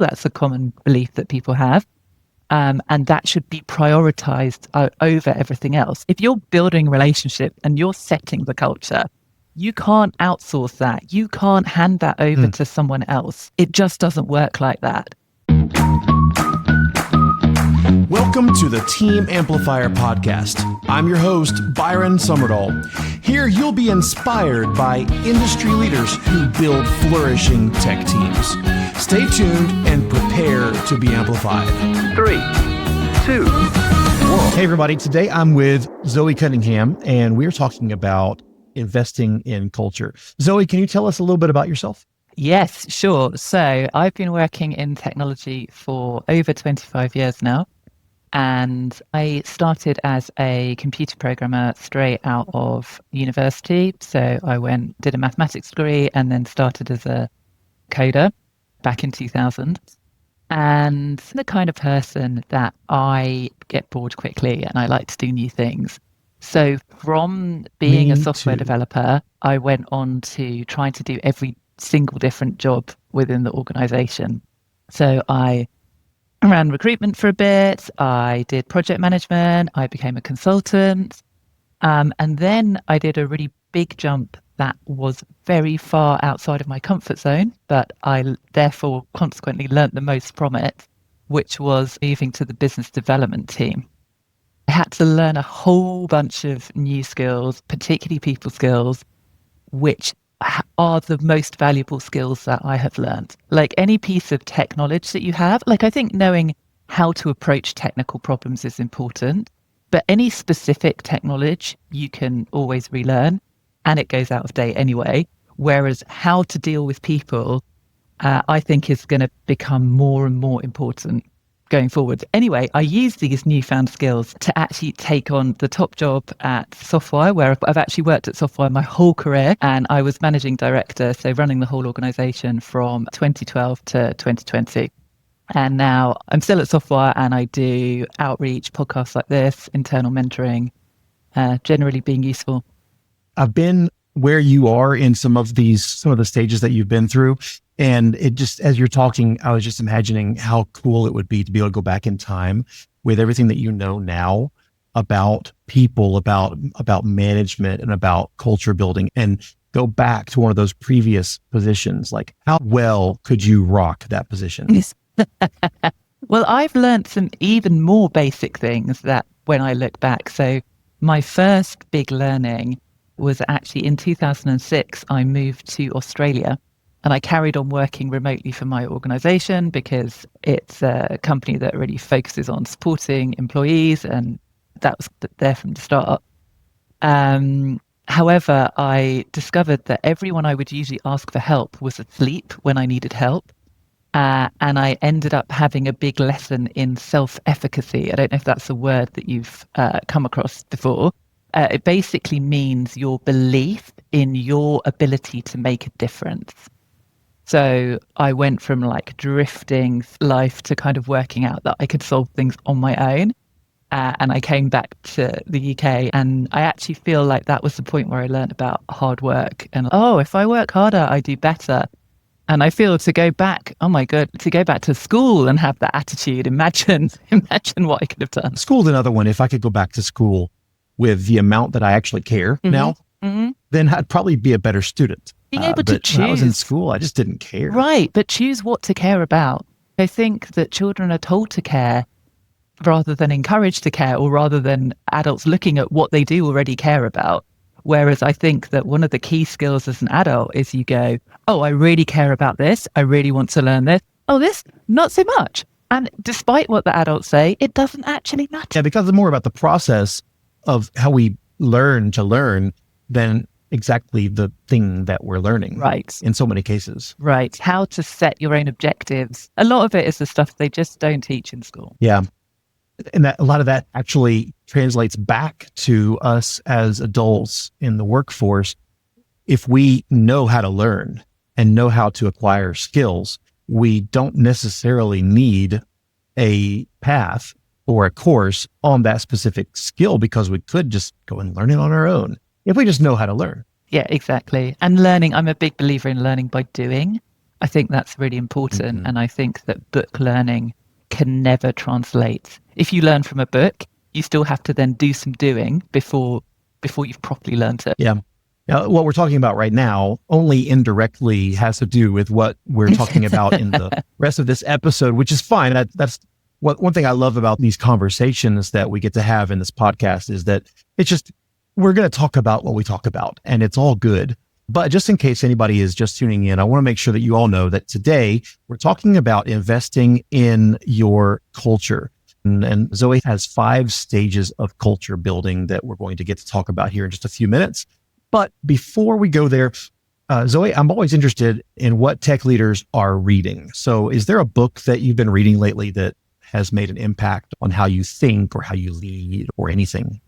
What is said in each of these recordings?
That's a common belief that people have. And that should be prioritized over everything else. If you're building a relationship and you're setting the culture, you can't outsource that. You can't hand that over to someone else. It just doesn't work like that. Welcome to the Team Amplifier podcast. I'm your host, Byron Summerdahl. Here you'll be inspired by industry leaders who build flourishing tech teams. Stay tuned and prepare to be amplified. 3, 2, 1. Hey everybody, today I'm with Zoe Cunningham and we're talking about investing in culture. Zoe, can you tell us a little bit about yourself? Yes, sure. So I've been working in technology for over 25 years now. And I started as a computer programmer straight out of university. So I did a mathematics degree and then started as a coder back in 2000. And the kind of person that I get bored quickly and I like to do new things. So from being a software developer, I went on to trying to do every single different job within the organization. So I ran recruitment for a bit. I did project management. I became a consultant. And then I did a really big jump that was very far outside of my comfort zone, but I therefore consequently learnt the most from it, which was moving to the business development team. I had to learn a whole bunch of new skills, particularly people skills, which are the most valuable skills that I have learned. Like any piece of tech knowledge that you have, like I think knowing how to approach technical problems is important, but any specific tech knowledge you can always relearn and it goes out of date anyway. Whereas how to deal with people, I think is going to become more and more important going forward. Anyway, I use these newfound skills to actually take on the top job at Softwire, where I've actually worked at Softwire my whole career. And I was managing director, so running the whole organization from 2012 to 2020. And now I'm still at Softwire and I do outreach, podcasts like this, internal mentoring, generally being useful. I've been where you are in some of the stages that you've been through. And it just, as you're talking, I was just imagining how cool it would be to be able to go back in time with everything that you know now about people, about management and about culture building, and go back to one of those previous positions. Like, how well could you rock that position? Well, I've learned some even more basic things that when I look back. So my first big learning was actually in 2006, I moved to Australia. And I carried on working remotely for my organization because it's a company that really focuses on supporting employees, and that was there from the start. However, I discovered that everyone I would usually ask for help was asleep when I needed help. And I ended up having a big lesson in self-efficacy. I don't know if that's a word that you've come across before. It basically means your belief in your ability to make a difference. So I went from like drifting life to kind of working out that I could solve things on my own. And I came back to the UK and I actually feel like that was the point where I learned about hard work and, if I work harder, I do better. And I feel to go back, to go back to school and have that attitude, imagine what I could have done. School's another one. If I could go back to school with the amount that I actually care now, then I'd probably be a better student. Being able to choose. When I was in school, I just didn't care. Right, but choose what to care about. I think that children are told to care rather than encouraged to care, or rather than adults looking at what they do already care about. Whereas I think that one of the key skills as an adult is you go, I really care about this. I really want to learn this. This, not so much. And despite what the adults say, it doesn't actually matter. Yeah, because it's more about the process of how we learn to learn than exactly the thing that we're learning. Right. In so many cases. Right. How to set your own objectives. A lot of it is the stuff they just don't teach in school. Yeah. And a lot of that actually translates back to us as adults in the workforce. If we know how to learn and know how to acquire skills, we don't necessarily need a path or a course on that specific skill, because we could just go and learn it on our own if we just know how to learn. Yeah, exactly. And learning, I'm a big believer in learning by doing. I think that's really important. And I think that book learning can never translate. If you learn from a book, you still have to then do some doing before you've properly learned it. Yeah. Now, what we're talking about right now only indirectly has to do with what we're talking about in the rest of this episode, which is fine. That's one thing I love about these conversations that we get to have in this podcast is that it's just, we're going to talk about what we talk about, and it's all good. But just in case anybody is just tuning in, I want to make sure that you all know that today we're talking about investing in your culture. And Zoe has 5 stages of culture building that we're going to get to talk about here in just a few minutes. But before we go there, Zoe, I'm always interested in what tech leaders are reading. So is there a book that you've been reading lately that has made an impact on how you think or how you lead or anything?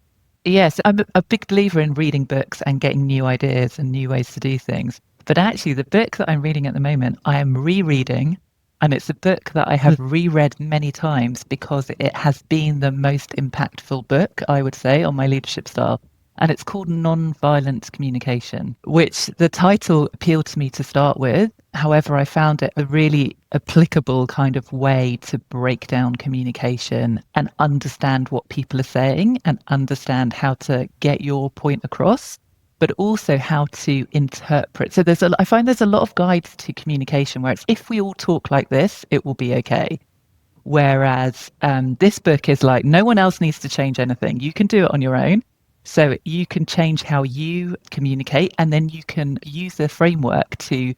Yes, I'm a big believer in reading books and getting new ideas and new ways to do things. But actually, the book that I'm reading at the moment, I am rereading, and it's a book that I have reread many times because it has been the most impactful book, I would say, on my leadership style. And it's called Nonviolent Communication, which the title appealed to me to start with. However, I found it a really applicable kind of way to break down communication and understand what people are saying and understand how to get your point across, but also how to interpret. So I find there's a lot of guides to communication where it's, if we all talk like this, it will be okay. Whereas this book is like, no one else needs to change anything. You can do it on your own. So you can change how you communicate, and then you can use the framework to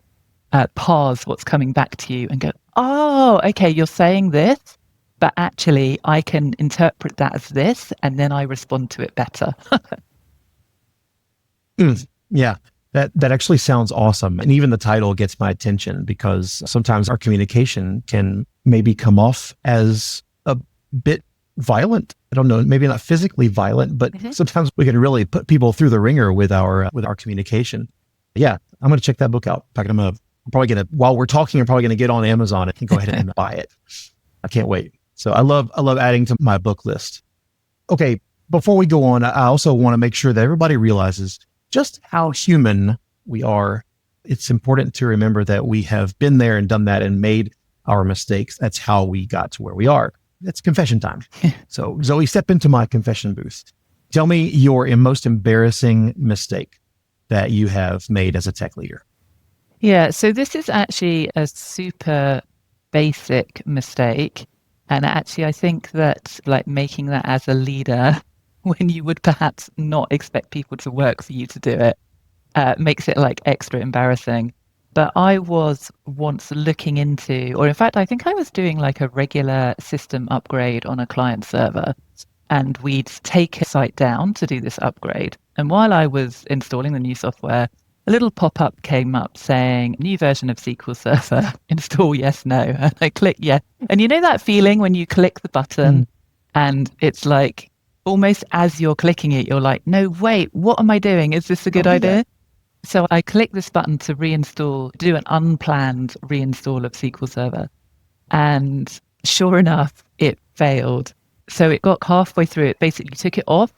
parse what's coming back to you and go, oh, okay, you're saying this, but actually I can interpret that as this, and then I respond to it better. Yeah, that actually sounds awesome. And even the title gets my attention because sometimes our communication can maybe come off as a bit violent. I don't know, maybe not physically violent, but sometimes we can really put people through the ringer with our communication. Yeah, I'm going to check that book out. In fact, I'm probably going to, while we're talking, I'm probably going to get on Amazon and go ahead and buy it. I can't wait. So I love adding to my book list. Okay, before we go on, I also want to make sure that everybody realizes just how human we are. It's important to remember that we have been there and done that and made our mistakes. That's how we got to where we are. It's confession time. So Zoe, step into my confession booth. Tell me your most embarrassing mistake that you have made as a tech leader. Yeah, so this is actually a super basic mistake. And actually, I think that like making that as a leader, when you would perhaps not expect people to work for you to do it, makes it like extra embarrassing. But I was once looking into, or in fact, I think I was doing like a regular system upgrade on a client server, and we'd take a site down to do this upgrade. And while I was installing the new software, a little pop-up came up saying, new version of SQL Server, install yes, no. And I click yes. And you know that feeling when you click the button and it's like, almost as you're clicking it, you're like, no, wait, what am I doing? Is this a good idea? So I click this button to do an unplanned reinstall of SQL Server. And sure enough, it failed. So it got halfway through, it basically took it off,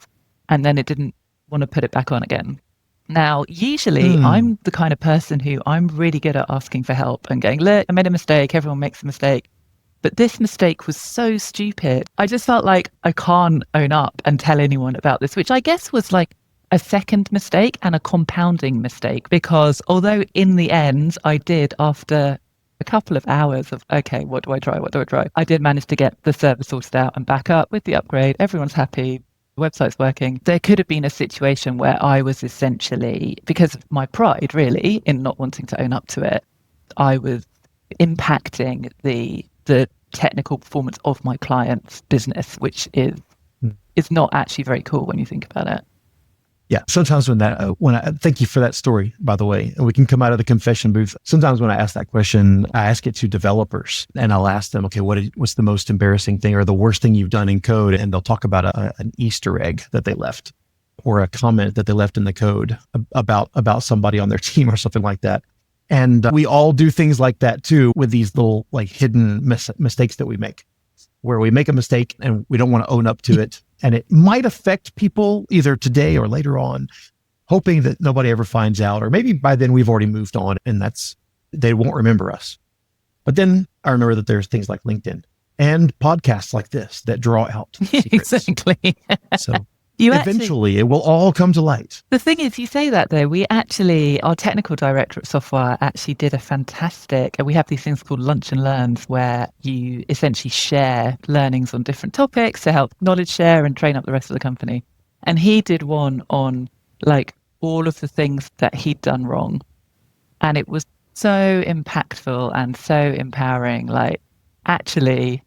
and then it didn't want to put it back on again. Now, usually I'm the kind of person who I'm really good at asking for help and going, look, I made a mistake. Everyone makes a mistake. But this mistake was so stupid. I just felt like I can't own up and tell anyone about this, which I guess was like a second mistake and a compounding mistake, because although in the end I did, after a couple of hours of, okay, what do I try? I did manage to get the server sorted out and back up with the upgrade. Everyone's happy. The website's working. There could have been a situation where I was essentially, because of my pride really in not wanting to own up to it, I was impacting the technical performance of my client's business, which is not actually very cool when you think about it. Yeah. Sometimes when I thank you for that story, by the way, and we can come out of the confession booth. Sometimes when I ask that question, I ask it to developers and I'll ask them, okay, what's the most embarrassing thing or the worst thing you've done in code? And they'll talk about an Easter egg that they left or a comment that they left in the code about somebody on their team or something like that. And we all do things like that too, with these little like hidden mistakes that we make, where we make a mistake and we don't want to own up to it. And it might affect people either today or later on, hoping that nobody ever finds out, or maybe by then we've already moved on and that's they won't remember us. But then I remember that there's things like LinkedIn and podcasts like this that draw out secrets. Exactly. So You eventually it will all come to light. The thing is, you say that though, our technical director at Softwire actually did a fantastic, and we have these things called lunch and learns where you essentially share learnings on different topics to help knowledge share and train up the rest of the company. And he did one on like all of the things that he'd done wrong. And it was so impactful and so empowering. Like actually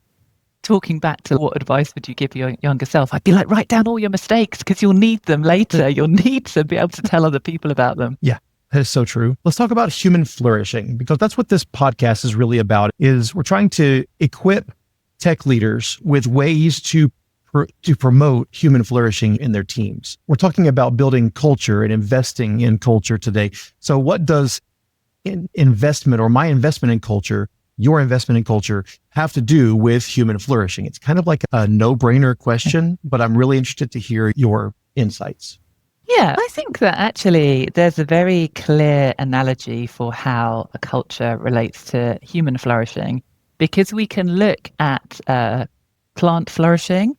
talking back to what advice would you give your younger self, I'd be like, write down all your mistakes because you'll need them later. You'll need to be able to tell other people about them. Yeah, that is so true. Let's talk about human flourishing, because that's what this podcast is really about. Is we're trying to equip tech leaders with ways to promote human flourishing in their teams. We're talking about building culture and investing in culture today. So what does investment, or my investment in culture, your investment in culture, have to do with human flourishing? It's kind of like a no-brainer question, but I'm really interested to hear your insights. Yeah, I think that actually there's a very clear analogy for how a culture relates to human flourishing, because we can look at plant flourishing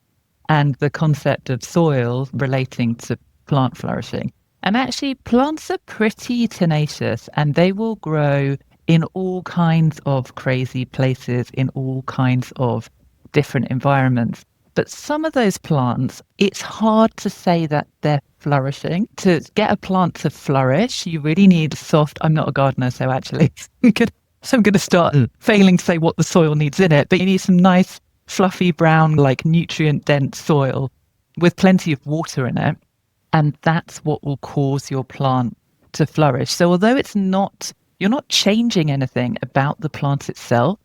and the concept of soil relating to plant flourishing. And actually, plants are pretty tenacious and they will grow in all kinds of crazy places, in all kinds of different environments. But some of those plants, it's hard to say that they're flourishing. To get a plant to flourish, you really need soft. I'm not a gardener, so actually, I'm going to start failing to say what the soil needs in it. But you need some nice, fluffy brown, like nutrient-dense soil with plenty of water in it. And that's what will cause your plant to flourish. So although you're not changing anything about the plant itself,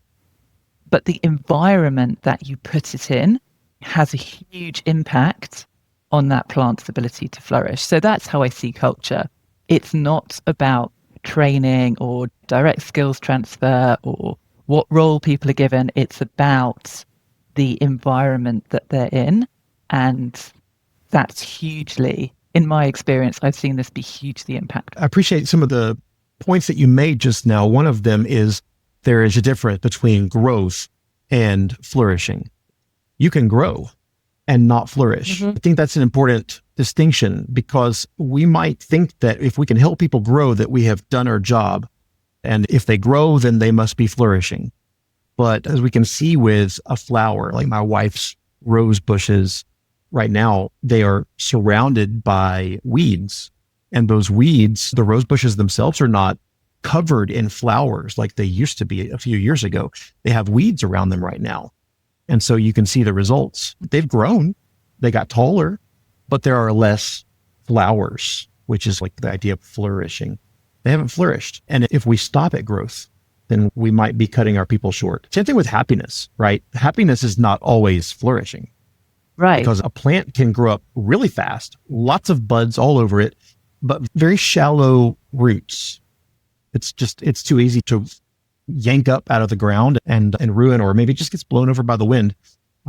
but the environment that you put it in has a huge impact on that plant's ability to flourish. So that's how I see culture. It's not about training or direct skills transfer or what role people are given. It's about the environment that they're in. And that's hugely, in my experience, I've seen this be hugely impactful. I appreciate some of the points that you made just now. One of them is there is a difference between growth and flourishing. You can grow and not flourish. I think that's an important distinction, because we might think that if we can help people grow, that we have done our job. And if they grow, then they must be flourishing. But as we can see with a flower, like my wife's rose bushes right now, they are surrounded by weeds. And those weeds, the rose bushes themselves, are not covered in flowers like they used to be a few years ago. They have weeds around them right now. And so you can see the results. They've grown, they got taller, but there are less flowers, which is like the idea of flourishing. They haven't flourished. And if we stop at growth, then we might be cutting our people short. Same thing with happiness, right? Happiness is not always flourishing. Right. Because a plant can grow up really fast, lots of buds all over it, but very shallow roots. It's too easy to yank up out of the ground and ruin, or maybe it just gets blown over by the wind.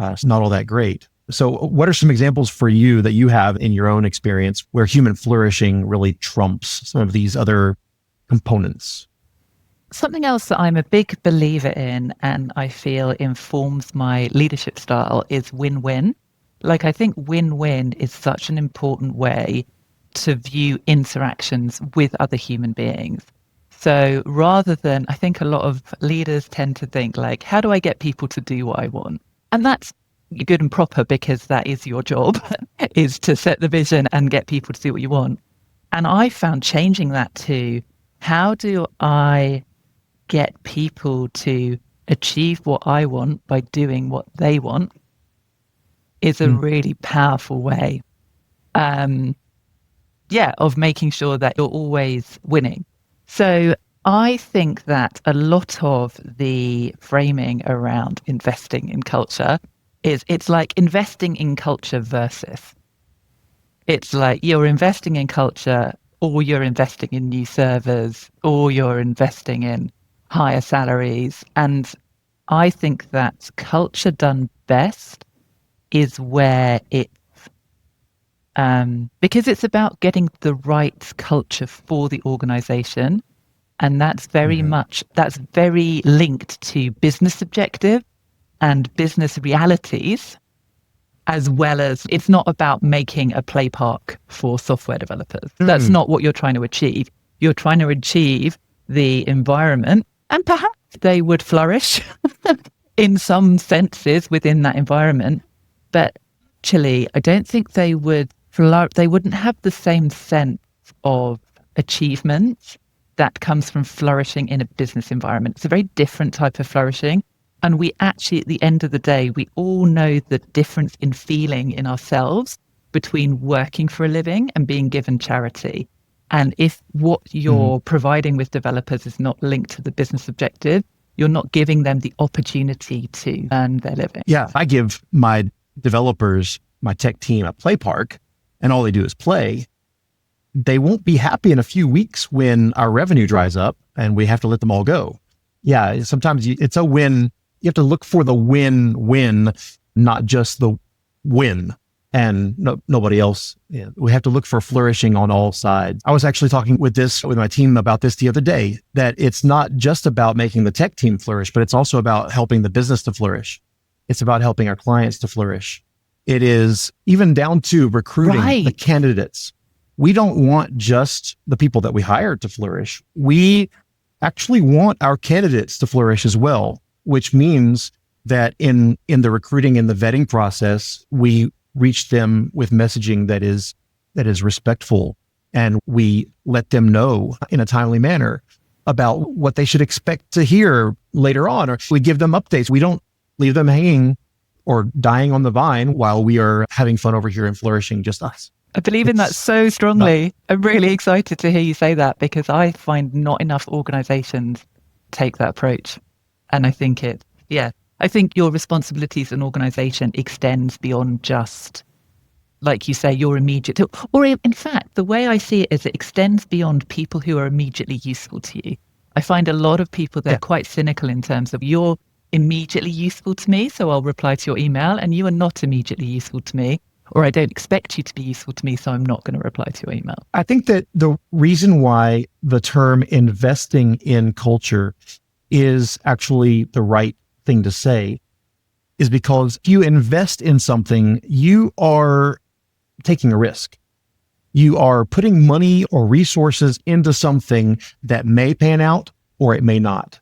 It's not all that great. So what are some examples for you that you have in your own experience where human flourishing really trumps some of these other components? Something else that I'm a big believer in and I feel informs my leadership style is win-win. Like, I think win-win is such an important way to view interactions with other human beings. So rather than, I think a lot of leaders tend to think like, how do I get people to do what I want? And that's good and proper, because that is your job, is to set the vision and get people to do what you want. And I found changing that to, how do I get people to achieve what I want by doing what they want, is a really powerful way, of making sure that you're always winning. So I think that a lot of the framing around investing in culture it's like investing in culture versus. It's like you're investing in culture, or you're investing in new servers, or you're investing in higher salaries. And I think that culture done best is where it's because it's about getting the right culture for the organization. And that's very linked to business objective and business realities, as well as it's not about making a play park for software developers. That's not what you're trying to achieve. You're trying to achieve the environment, and perhaps they would flourish in some senses within that environment. But actually, I don't think they would they wouldn't have the same sense of achievement that comes from flourishing in a business environment. It's a very different type of flourishing. And we actually, at the end of the day, we all know the difference in feeling in ourselves between working for a living and being given charity. And if what you're providing with developers is not linked to the business objective, you're not giving them the opportunity to earn their living. Yeah, if I give my developers, my tech team, a play park, and all they do is play, they won't be happy in a few weeks when our revenue dries up and we have to let them all go. Yeah, sometimes it's a win. You have to look for the win-win, not just the win. And nobody else. Yeah, we have to look for flourishing on all sides. I was actually talking with my team about this the other day, that it's not just about making the tech team flourish, but it's also about helping the business to flourish. It's about helping our clients to flourish. It is even down to recruiting the candidates. We don't want just the people that we hire to flourish. We actually want our candidates to flourish as well, which means that in the recruiting and the vetting process, we reach them with messaging that is respectful, and we let them know in a timely manner about what they should expect to hear later on, or we give them updates. We don't leave them hanging or dying on the vine while we are having fun over here and flourishing, just us. I believe in that so strongly. I'm really excited to hear you say that, because I find not enough organizations take that approach. And I think I think your responsibility as an organization extends beyond just, like you say, your immediate, or in fact, the way I see it is it extends beyond people who are immediately useful to you. I find a lot of people, they're quite cynical in terms of, you're immediately useful to me, so I'll reply to your email, and you are not immediately useful to me, or I don't expect you to be useful to me, so I'm not going to reply to your email. I think that the reason why the term investing in culture is actually the right thing to say is because if you invest in something, you are taking a risk. You are putting money or resources into something that may pan out or it may not.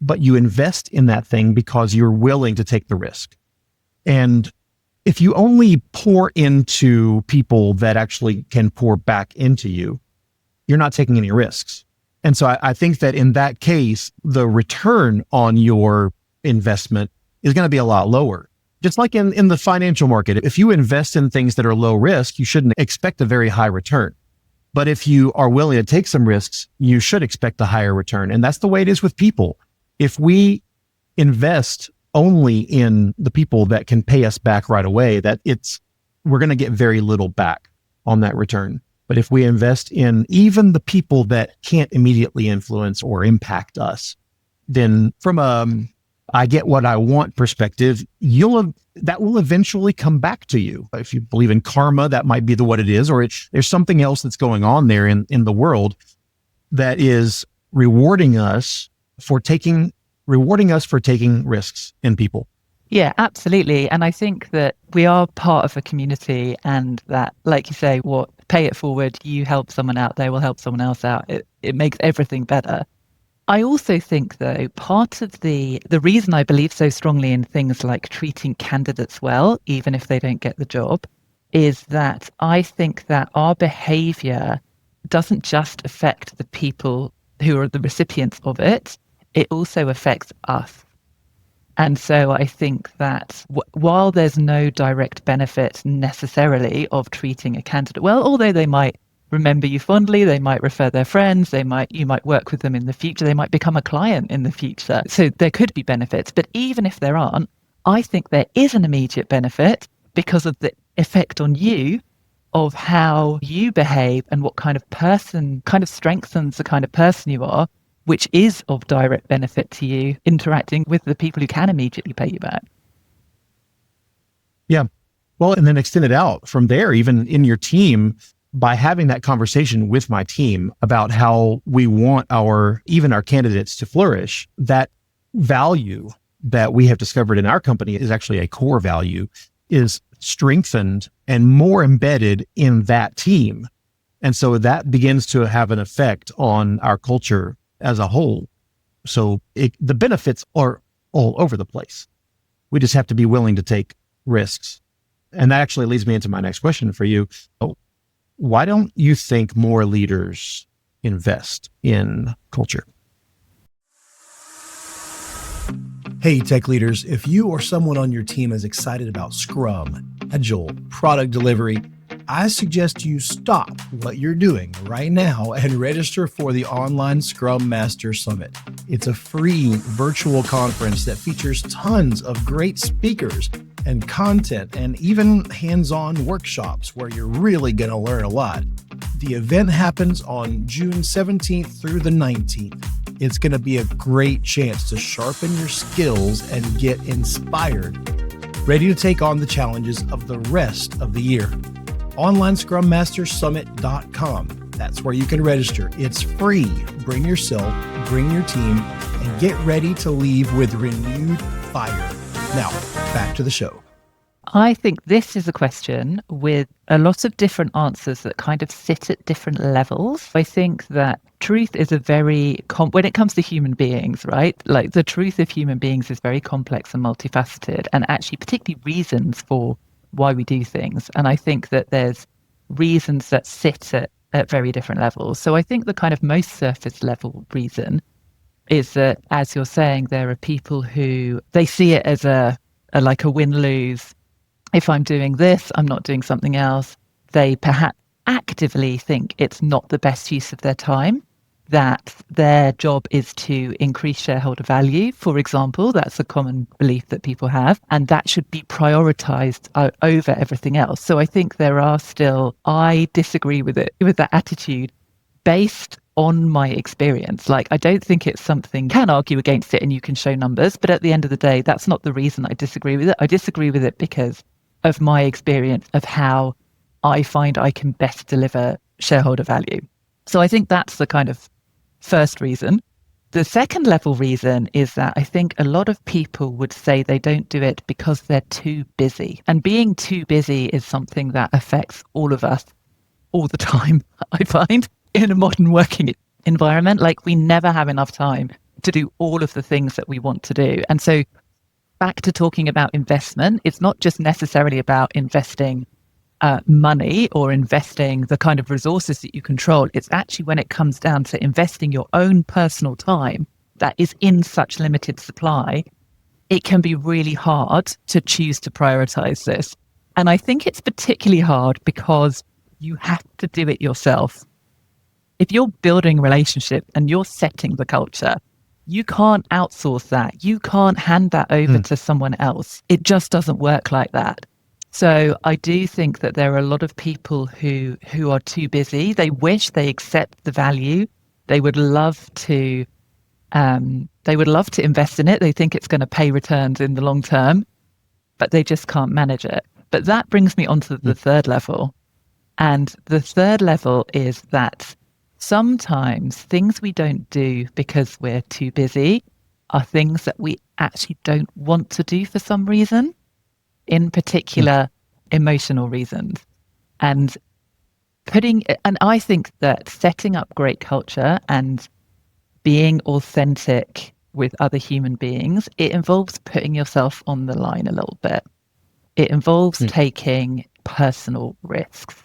But you invest in that thing because you're willing to take the risk. And if you only pour into people that actually can pour back into you, you're not taking any risks. And so I think that in that case, the return on your investment is going to be a lot lower. Just like in the financial market, if you invest in things that are low risk, you shouldn't expect a very high return. But if you are willing to take some risks, you should expect a higher return. And that's the way it is with people. If we invest only in the people that can pay us back right away, we're going to get very little back on that return. But if we invest in even the people that can't immediately influence or impact us, then from a I get what I want perspective, that will eventually come back to you. If you believe in karma, that might be what it is, or there's something else that's going on there in the world that is rewarding us for taking risks in people. Yeah, absolutely. And I think that we are part of a community, and that, like you say, pay it forward, you help someone out, they will help someone else out. It makes everything better. I also think, though, part of the reason I believe so strongly in things like treating candidates well, even if they don't get the job, is that I think that our behavior doesn't just affect the people who are the recipients of it, it also affects us. And so I think that while there's no direct benefit necessarily of treating a candidate well, although they might remember you fondly, they might refer their friends, you might work with them in the future, they might become a client in the future. So there could be benefits. But even if there aren't, I think there is an immediate benefit because of the effect on you of how you behave and what kind of person kind of strengthens the kind of person you are, which is of direct benefit to you interacting with the people who can immediately pay you back. Yeah. Well, and then extend it out from there, even in your team. by having that conversation with my team about how we want even our candidates to flourish, that value that we have discovered in our company is actually a core value, is strengthened and more embedded in that team. And so that begins to have an effect on our culture as a whole. So the benefits are all over the place. We just have to be willing to take risks. And that actually leads me into my next question for you. Why don't you think more leaders invest in culture? Hey, tech leaders, if you or someone on your team is excited about Scrum, Agile, product delivery, I suggest you stop what you're doing right now and register for the online Scrum Master Summit. It's a free virtual conference that features tons of great speakers and content and even hands-on workshops where you're really going to learn a lot. The event happens on June 17th through the 19th. It's going to be a great chance to sharpen your skills and get inspired, ready to take on the challenges of the rest of the year. OnlineScrumMasterSummit.com. That's where you can register. It's free. Bring yourself, bring your team, and get ready to leave with renewed fire. Now, back to the show. I think this is a question with a lot of different answers that kind of sit at different levels. I think that truth is when it comes to human beings, right? Like the truth of human beings is very complex and multifaceted, and actually particularly reasons for why we do things. And I think that there's reasons that sit at very different levels. So I think the kind of most surface level reason is that, as you're saying, there are people who they see it as a win-lose. If I'm doing this, I'm not doing something else. They perhaps actively think it's not the best use of their time, that their job is to increase shareholder value, for example. That's a common belief that people have, and that should be prioritized over everything else. So I think I disagree with that attitude based on my experience. Like, I don't think it's something, can argue against it and you can show numbers, but at the end of the day, that's not the reason I disagree with it. I disagree with it because of my experience of how I find I can best deliver shareholder value. So I think that's the kind of first reason. The second level reason is that I think a lot of people would say they don't do it because they're too busy. And being too busy is something that affects all of us all the time, I find, in a modern working environment. Like, we never have enough time to do all of the things that we want to do. And so back to talking about investment, it's not just necessarily about investing money or investing the kind of resources that you control. It's actually when it comes down to investing your own personal time that is in such limited supply, it can be really hard to choose to prioritize this. And I think it's particularly hard because you have to do it yourself. If you're building a relationship and you're setting the culture, you can't outsource that. You can't hand that over to someone else. It just doesn't work like that. So I do think that there are a lot of people who are too busy. They wish they accept the value. They would love to invest in it. They think it's going to pay returns in the long term, but they just can't manage it. But that brings me on to the third level. And the third level is that sometimes things we don't do because we're too busy are things that we actually don't want to do for some reason, in particular emotional reasons. And I think that setting up great culture and being authentic with other human beings, it involves putting yourself on the line a little bit. It involves taking personal risks.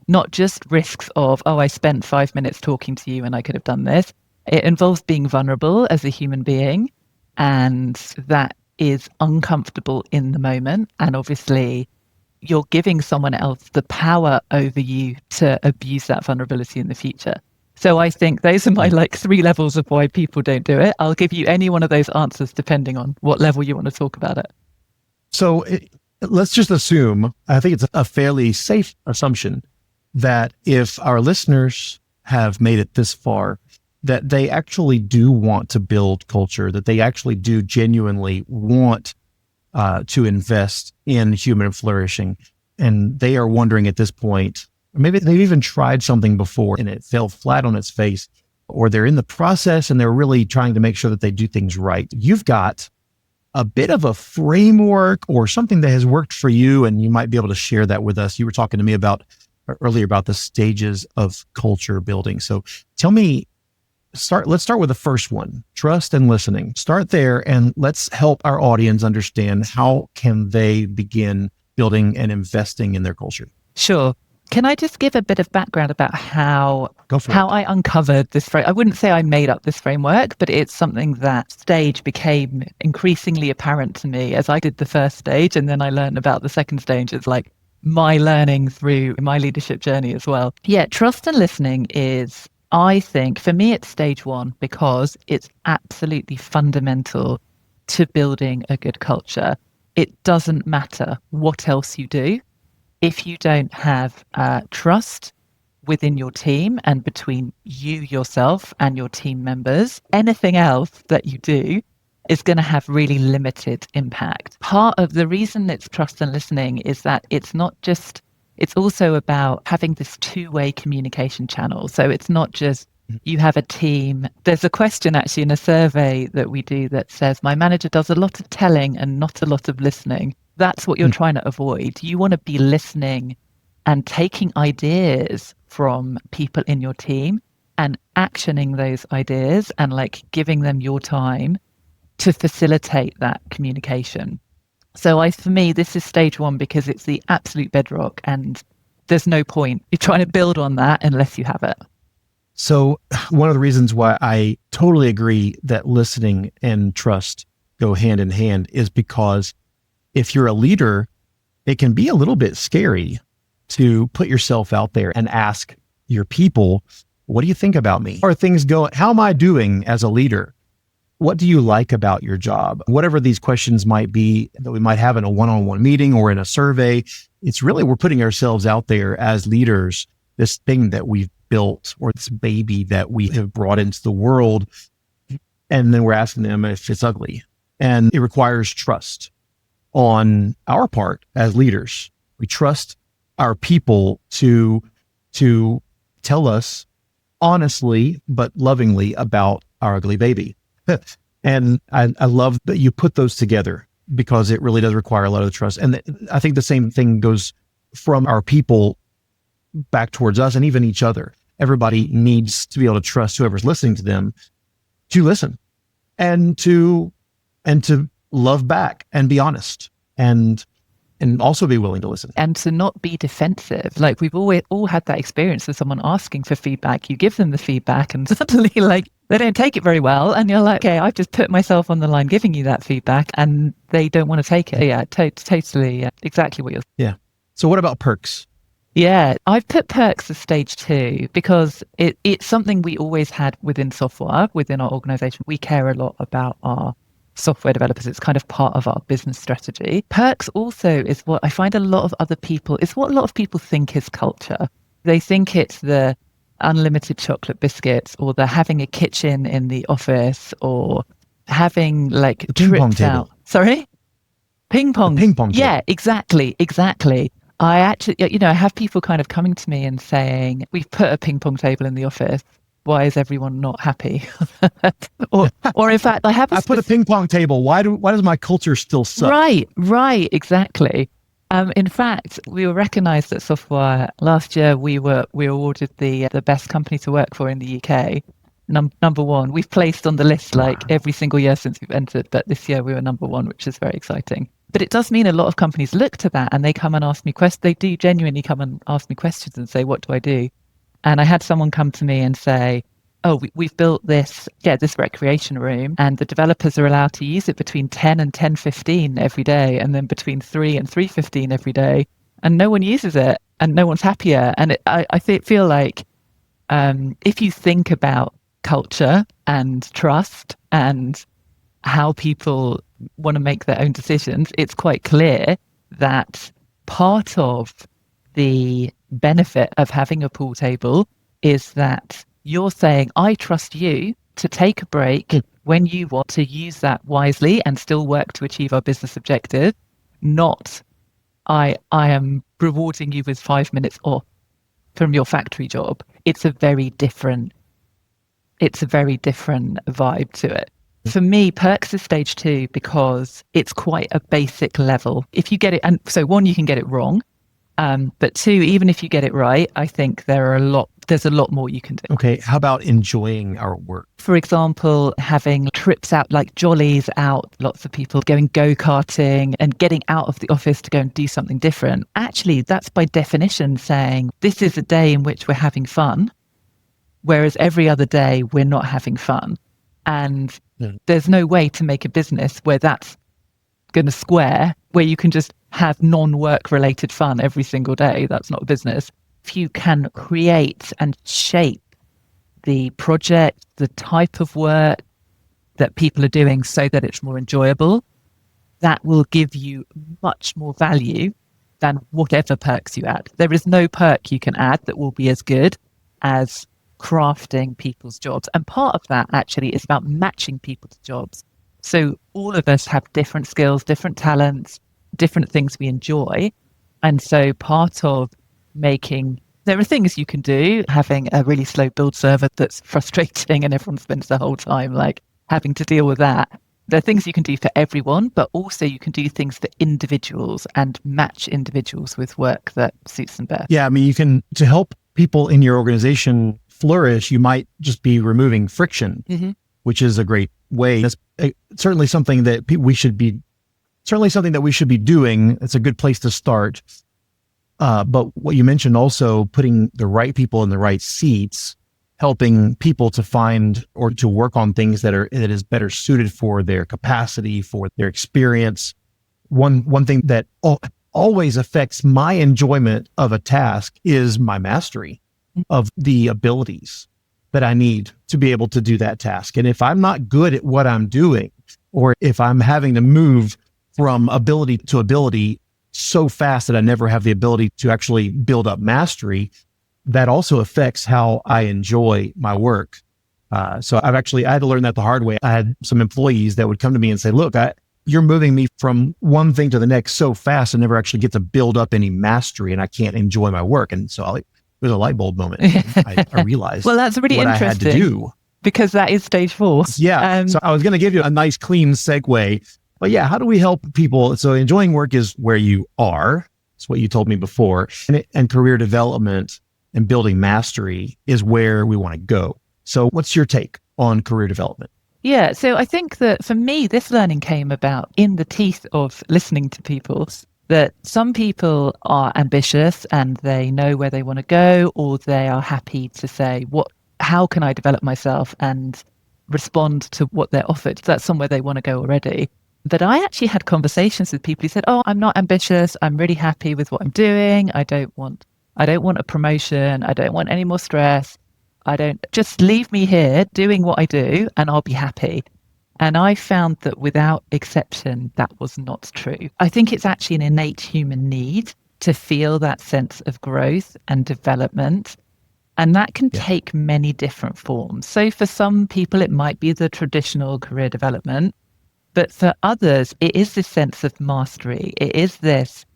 Not just risks of, I spent 5 minutes talking to you and I could have done this. It involves being vulnerable as a human being, and that is uncomfortable in the moment. And obviously, you're giving someone else the power over you to abuse that vulnerability in the future. So I think those are my 3 levels of why people don't do it. I'll give you any one of those answers depending on what level you want to talk about it. So let's just assume, I think it's a fairly safe assumption, that if our listeners have made it this far, that they actually do want to build culture, that they actually do genuinely want to invest in human flourishing. And they are wondering at this point, maybe they've even tried something before and it fell flat on its face, or they're in the process and they're really trying to make sure that they do things right. You've got a bit of a framework or something that has worked for you, and you might be able to share that with us. You were talking to me about earlier about the stages of culture building. So tell me, let's start with the first one, trust and listening. Start there and let's help our audience understand how can they begin building and investing in their culture. Sure. Can I just give a bit of background about how I uncovered this framework? I wouldn't say I made up this framework, but it's something that stage became increasingly apparent to me as I did the first stage. And then I learned about the second stage. It's like my learning through my leadership journey as well. Yeah, trust and listening is, I think, for me, it's stage one because it's absolutely fundamental to building a good culture. It doesn't matter what else you do. If you don't have trust within your team and between you, yourself, and your team members, anything else that you do is going to have really limited impact. Part of the reason it's trust and listening is that it's also about having this two-way communication channel. So it's not just you have a team. There's a question actually in a survey that we do that says, my manager does a lot of telling and not a lot of listening. That's what you're trying to avoid. You want to be listening and taking ideas from people in your team and actioning those ideas and like giving them your time to facilitate that communication. So for me, this is stage one because it's the absolute bedrock and there's no point you're trying to build on that unless you have it. So one of the reasons why I totally agree that listening and trust go hand in hand is because if you're a leader, it can be a little bit scary to put yourself out there and ask your people, what do you think about me? Are things going? How am I doing as a leader? What do you like about your job? Whatever these questions might be that we might have in a one-on-one meeting or in a survey, it's really, we're putting ourselves out there as leaders, this thing that we've built or this baby that we have brought into the world. And then we're asking them if it's ugly. And it requires trust on our part as leaders. We trust our people to tell us honestly, but lovingly about our ugly baby. And I love that you put those together because it really does require a lot of trust. And I think the same thing goes from our people back towards us and even each other. Everybody needs to be able to trust whoever's listening to them to listen and to love back and be honest and also be willing to listen. And to not be defensive. Like we've all had that experience of someone asking for feedback. You give them the feedback and suddenly like they don't take it very well. And you're like, okay, I've just put myself on the line giving you that feedback and they don't want to take it. Yeah, totally. Exactly what you're saying. Yeah. So what about perks? Yeah, I've put perks as stage 2 because it's something we always had within Softwire, within our organization. We care a lot about our software developers. It's kind of part of our business strategy. Perks also is what I find a lot of people think is culture. They think it's the unlimited chocolate biscuits or the having a kitchen in the office or having like the ping pong trips table. out. Sorry? Ping pong. The ping pong table. Yeah, exactly. I actually, I have people kind of coming to me and saying, we've put a ping pong table in the office. Why is everyone not happy? or in fact, I put a ping pong table. Why does my culture still suck? Right, exactly. In fact, we were recognised at Softwire last year. We were awarded the best company to work for in the UK. Number one. We've placed on the list like every single year since we've entered, but this year we were number one, which is very exciting. But it does mean a lot of companies look to that and they come and ask me questions. They do genuinely come and ask me questions and say, what do I do? And I had someone come to me and say, oh, we've built this recreation room and the developers are allowed to use it between 10 and 10:15 every day and then between 3 and 3:15 every day. And no one uses it and no one's happier. And I feel like if you think about culture and trust and how people want to make their own decisions, it's quite clear that part of the benefit of having a pool table is that you're saying, I trust you to take a break when you want to use that wisely and still work to achieve our business objective, not I am rewarding you with 5 minutes off from your factory job, it's a very different vibe to it. For me, perks is stage 2 because it's quite a basic level. If you get it, and so 1, you can get it wrong. But 2, even if you get it right, I think there's a lot more you can do. Okay. How about enjoying our work? For example, having trips out, like jollies out, lots of people going go-karting and getting out of the office to go and do something different. Actually, that's by definition saying this is a day in which we're having fun, whereas every other day we're not having fun. And there's no way to make a business where that's going to square, where you can just have non-work related fun every single day. That's not a business. If you can create and shape the project, the type of work that people are doing so that it's more enjoyable, that will give you much more value than whatever perks you add. There is no perk you can add that will be as good as crafting people's jobs. And part of that actually is about matching people to jobs. So all of us have different skills, different talents, different things we enjoy. And so part of there are things you can do, having a really slow build server that's frustrating and everyone spends the whole time like having to deal with that. There are things you can do for everyone, but also you can do things for individuals and match individuals with work that suits them best. Yeah. I mean, to help people in your organization flourish, you might just be removing friction, which is a great way. That's certainly something that we should be doing. It's a good place to start. But what you mentioned also, putting the right people in the right seats, helping people to find or to work on things that is better suited for their capacity, for their experience. One thing that always affects my enjoyment of a task is my mastery of the abilities that I need to be able to do that task. And if I'm not good at what I'm doing, or if I'm having to move from ability to ability so fast that I never have the ability to actually build up mastery, that also affects how I enjoy my work. So I had to learn that the hard way. I had some employees that would come to me and say, look, you're moving me from one thing to the next so fast, I never actually get to build up any mastery and I can't enjoy my work. And so it was a light bulb moment. I realized well, that's really what interesting I had to do. Because that is stage 4. Yeah. So I was going to give you a nice, clean segue. But yeah, how do we help people? So enjoying work is where you are. It's what you told me before. And career development and building mastery is where we want to go. So what's your take on career development? Yeah. So I think that for me, this learning came about in the teeth of listening to people, that some people are ambitious and they know where they want to go, or they are happy to say, how can I develop myself and respond to what they're offered? That's somewhere they want to go already. But I actually had conversations with people who said, I'm not ambitious. I'm really happy with what I'm doing. I don't want a promotion. I don't want any more stress. Just leave me here doing what I do and I'll be happy. And I found that without exception, that was not true. I think it's actually an innate human need to feel that sense of growth and development. And that can take many different forms. So for some people, it might be the traditional career development. But for others, it is this sense of mastery. It is this,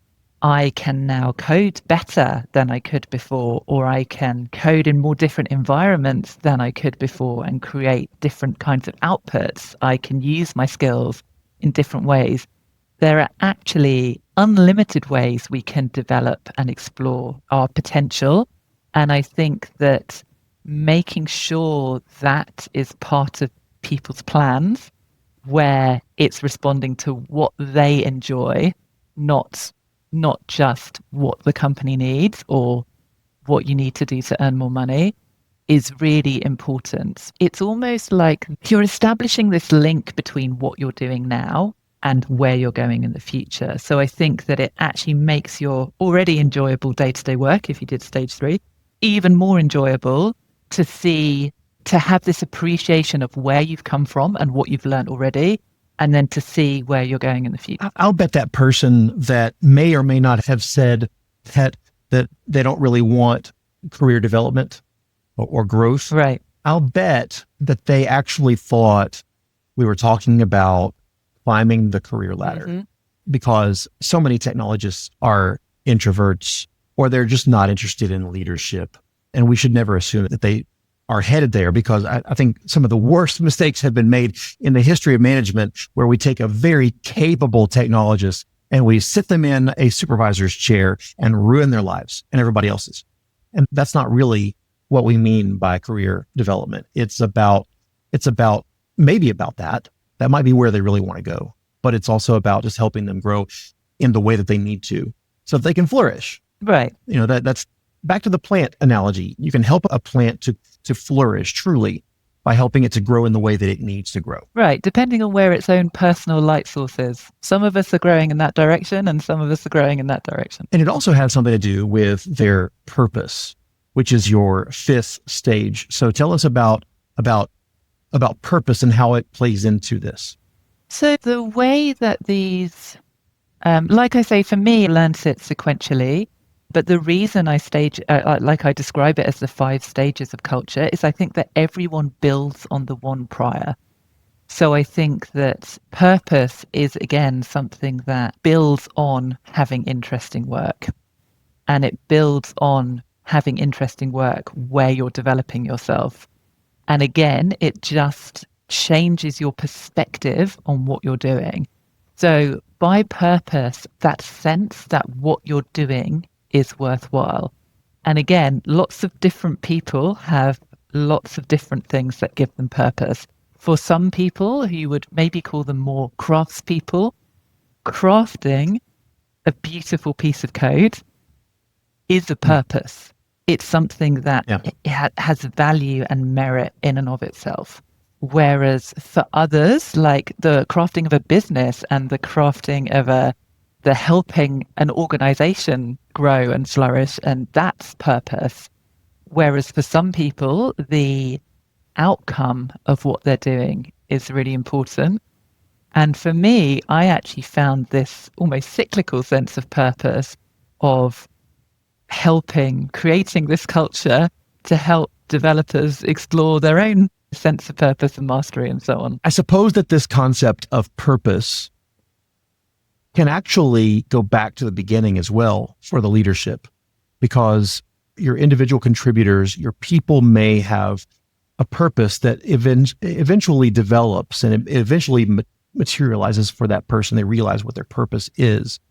I can now code better than I could before, or I can code in more different environments than I could before and create different kinds of outputs. I can use my skills in different ways. There are actually unlimited ways we can develop and explore our potential. And I think that making sure that is part of people's plans, where it's responding to what they enjoy, not just what the company needs or what you need to do to earn more money, is really important. It's almost like you're establishing this link between what you're doing now and where you're going in the future. So I think that it actually makes your already enjoyable day-to-day work, if you did stage 3, even more enjoyable to have this appreciation of where you've come from and what you've learned already, and then to see where you're going in the future. I'll bet that person that may or may not have said that they don't really want career development or growth. Right. I'll bet that they actually thought we were talking about climbing the career ladder, because so many technologists are introverts or they're just not interested in leadership. And we should never assume that they are headed there, because I think some of the worst mistakes have been made in the history of management, where we take a very capable technologist and we sit them in a supervisor's chair and ruin their lives and everybody else's. And that's not really what we mean by career development. It's maybe about that. That might be where they really want to go, but it's also about just helping them grow in the way that they need to so that they can flourish. Right. That's back to the plant analogy. You can help a plant to flourish truly by helping it to grow in the way that it needs to grow. Right. Depending on where its own personal light source is. Some of us are growing in that direction and some of us are growing in that direction. And it also has something to do with their purpose, which is your fifth stage. So tell us about purpose and how it plays into this. So the way that these, like I say, for me, I learned it sequentially. But the reason I like I describe it as the 5 stages of culture, is I think that everyone builds on the one prior. So I think that purpose is, again, something that builds on having interesting work. And it builds on having interesting work where you're developing yourself. And again, it just changes your perspective on what you're doing. So by purpose, that sense that what you're doing is worthwhile. And again, lots of different people have lots of different things that give them purpose. For some people who you would maybe call them more craftspeople, crafting a beautiful piece of code is a purpose. It's something that has value and merit in and of itself. Whereas for others, like the crafting of a business and the crafting of the helping an organization grow and flourish, and that's purpose. Whereas for some people, the outcome of what they're doing is really important. And for me, I actually found this almost cyclical sense of purpose of creating this culture to help developers explore their own sense of purpose and mastery and so on. I suppose that this concept of purpose can actually go back to the beginning as well for the leadership, because your individual contributors, your people may have a purpose that eventually develops and it eventually materializes for that person. They realize what their purpose is.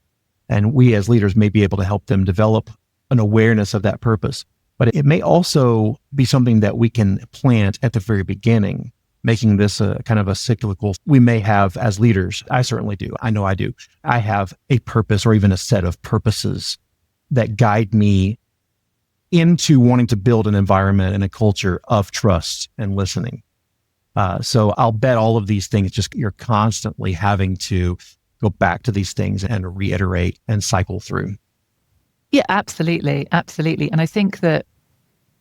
And we as leaders may be able to help them develop an awareness of that purpose. But it may also be something that we can plant at the very beginning, making this a kind of a cyclical. We may have as leaders, I certainly do, I know I do, I have a purpose or even a set of purposes that guide me into wanting to build an environment and a culture of trust and listening. So I'll bet all of these things, just you're constantly having to go back to these things and reiterate and cycle through. Yeah, absolutely. Absolutely. And I think that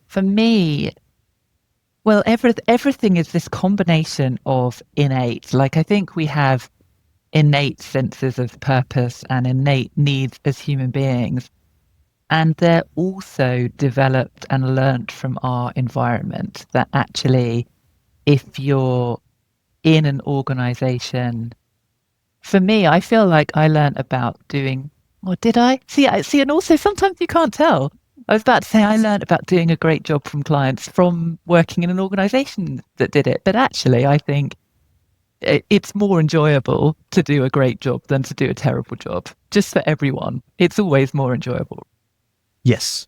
for me, well, everything is this combination of innate. Like I think we have innate senses of purpose and innate needs as human beings. And they're also developed and learnt from our environment, that actually, if you're in an organization, for me, I feel like I learned about doing, or did I? See, and also sometimes you can't tell. I was about to say I learned about doing a great job from clients from working in an organization that did it. But actually, I think it's more enjoyable to do a great job than to do a terrible job. Just for everyone. It's always more enjoyable. Yes.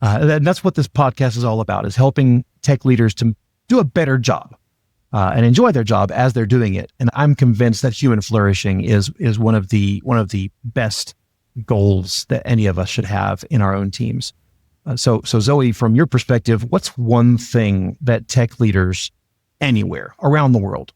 And that's what this podcast is all about, is helping tech leaders to do a better job and enjoy their job as they're doing it. And I'm convinced that human flourishing is one of the best goals that any of us should have in our own teams. So Zoe, from your perspective, what's one thing that tech leaders anywhere around the world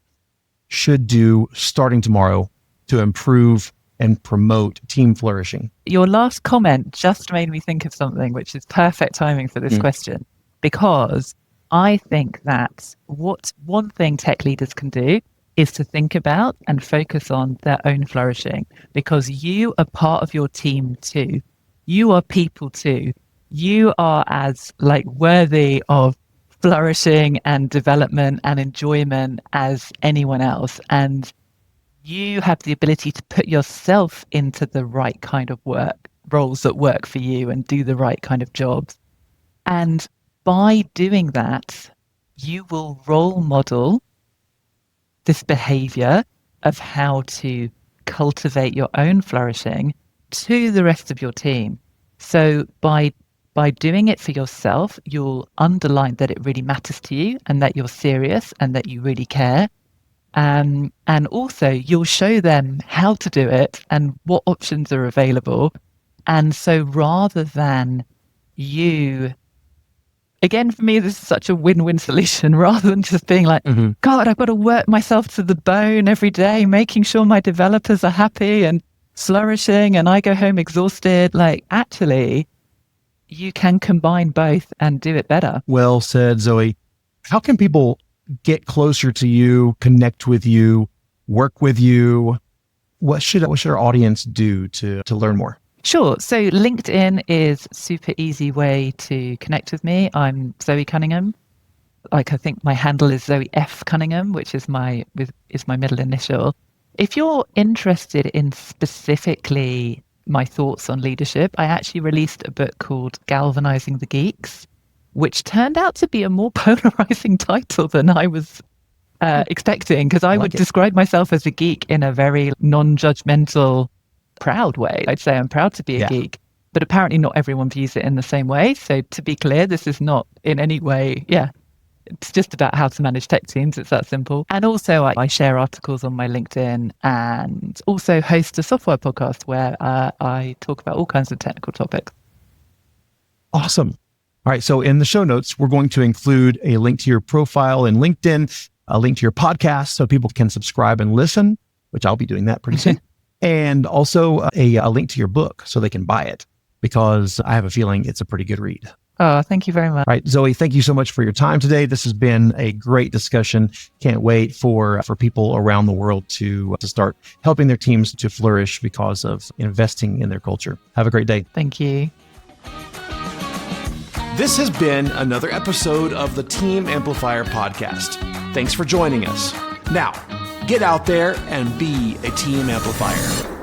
should do starting tomorrow to improve and promote team flourishing? Your last comment just made me think of something, which is perfect timing for this question, because I think that what one thing tech leaders can do is to think about and focus on their own flourishing, because you are part of your team too. You are people too. You are as worthy of flourishing and development and enjoyment as anyone else. And you have the ability to put yourself into the right kind of work roles that work for you and do the right kind of jobs. And by doing that, you will role model this behavior of how to cultivate your own flourishing to the rest of your team. So by doing it for yourself, you'll underline that it really matters to you and that you're serious and that you really care. And also you'll show them how to do it and what options are available. And so rather than you, again, for me, this is such a win-win solution, rather than just being like, God, I've got to work myself to the bone every day, making sure my developers are happy and flourishing and I go home exhausted. Like, actually, you can combine both and do it better. Well said, Zoe. How can people get closer to you, connect with you, work with you? What should our audience do to learn more? Sure. So LinkedIn is a super easy way to connect with me. I'm Zoe Cunningham. I think my handle is Zoe F Cunningham, which is my middle initial. If you're interested in specifically my thoughts on leadership, I actually released a book called Galvanizing the Geeks, which turned out to be a more polarizing title than I was expecting, because I would describe myself as a geek in a very non-judgmental, proud way. I'd say I'm proud to be a geek, but apparently not everyone views it in the same way. So to be clear, this is not in any way, it's just about how to manage tech teams. It's that simple. And also I share articles on my LinkedIn and also host a Softwire podcast where I talk about all kinds of technical topics. Awesome. All right. So in the show notes, we're going to include a link to your profile in LinkedIn, a link to your podcast so people can subscribe and listen, which I'll be doing that pretty soon. And also a link to your book so they can buy it, because I have a feeling it's a pretty good read. Oh, thank you very much. All right, Zoe, thank you so much for your time today. This has been a great discussion. Can't wait for people around the world to start helping their teams to flourish because of investing in their culture. Have a great day. Thank you. This has been another episode of the Team Amplifier podcast. Thanks for joining us. Now, get out there and be a team amplifier.